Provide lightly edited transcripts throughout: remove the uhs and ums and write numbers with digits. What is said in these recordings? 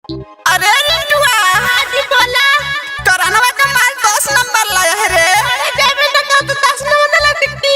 अरे रिटुआ हाजी बोला। तोरानवा का माल 10 नंबर लाया है रे। अरे जब मैं तो 10 नंबर ला टिकटी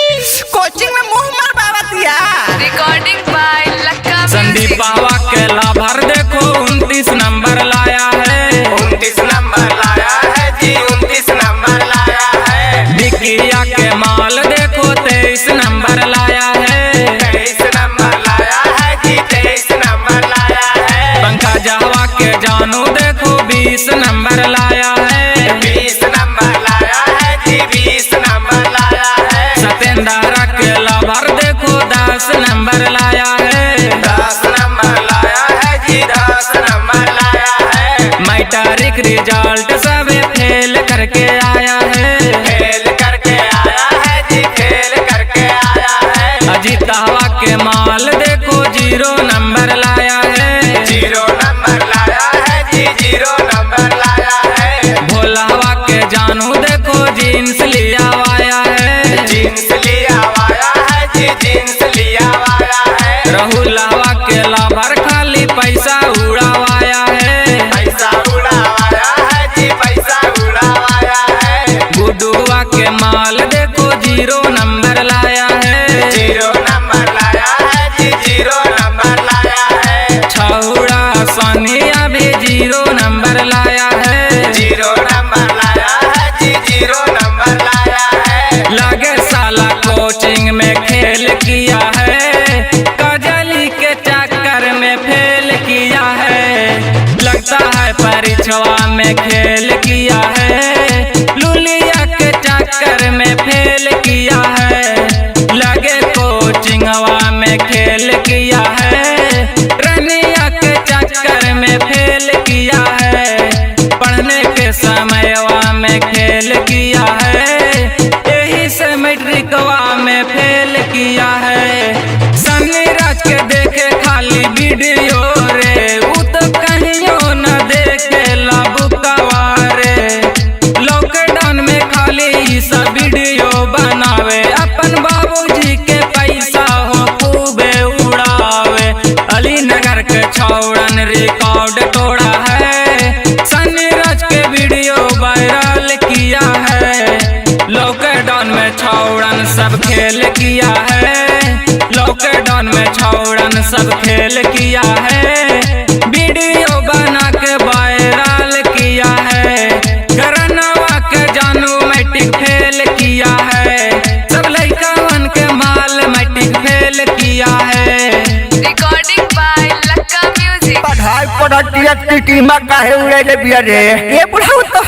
कोचिंग में मुंह मार बाबा दिया। रिकॉर्डिंग बाय लक्का संदीप बाबा के लाभर देखो 29 नंबर लाया है। 29 नंबर लाया है जी, 29 नंबर लाया है। बिकिया के माल देखो 23 नंबर लाया है। 23 नंबर लाया है जी, 23 नंबर लाया है। पंखा जावा के जानू देखो 20 नंबर लाया है। 20 नंबर लाया है जी, 20 नंबर लाया है। सतेंद्र के लाभर देखो 10 नंबर लाया है। 10 नंबर लाया है जी, 10 नंबर लाया है। मैट्रिक रिजल्ट सब फेल करके आया है। फेल करके आया है जी, फेल करके आया है। अजीत हवा के माल देखो 0 नंबर लाया है। 0 नंबर लाया है जी, 0 नंबर लाया है। भोला हवा के जानू देखो जीन्स लिया आया है। जीन्स लिया आया है जी, जीन्स लिया आया है। राहुल हवा के लाभर खाली पैसा उड़ावाया है। पैसा उड़ाया है जी, पैसा उड़ाया है। गुडुआ के माल देखो 0 नंबर लाया है। 0 नंबर लाया है जी, 0 नंबर लाया है। छौड़ा सोनिया भी 0 नंबर लाया है। 0 नंबर लाया है जी, 0 नंबर लाया है। लगे साला कोचिंग में खेल किया है। कजली के चक्कर में फेल किया है। लगता है परीक्षा में खेल किया है। लुलिया के चक्कर में फेल किया है। लगे कोचिंग में खेल किया है। रनिया के चक्कर में फेल किया है। पढ़ने के समय में खेल किया है। यही से मैट्रिकवा में फेल किया है। सन्नी राज के देखे खाली वीडियो रे, उ तो कहियो न देखे बुकवा रे। लॉकडाउन में खाली ई सब वीडियो बनावे। अपन बाबूजी के पैसा हो खूबे उड़ावे। अलीनगर के छौड़न रिकॉर्ड तोड़ा है। सन्नी राज के वीडियो वायरल किया है। लॉकडाउन में छौड़न सब खेल किया है। लॉकडाउन में छौड़न सब खेल किया है। वीडियो बना के वायरल किया है। करनवा के जानू मैट्रिक फेल किया है। सब लड़का के माल मैट्रिक फेल किया है। Recording by Lakka music. पढ़ाई पढ़ती टीमा काहे उड़े रे बिया रे। ये बुढ़ाऊ तो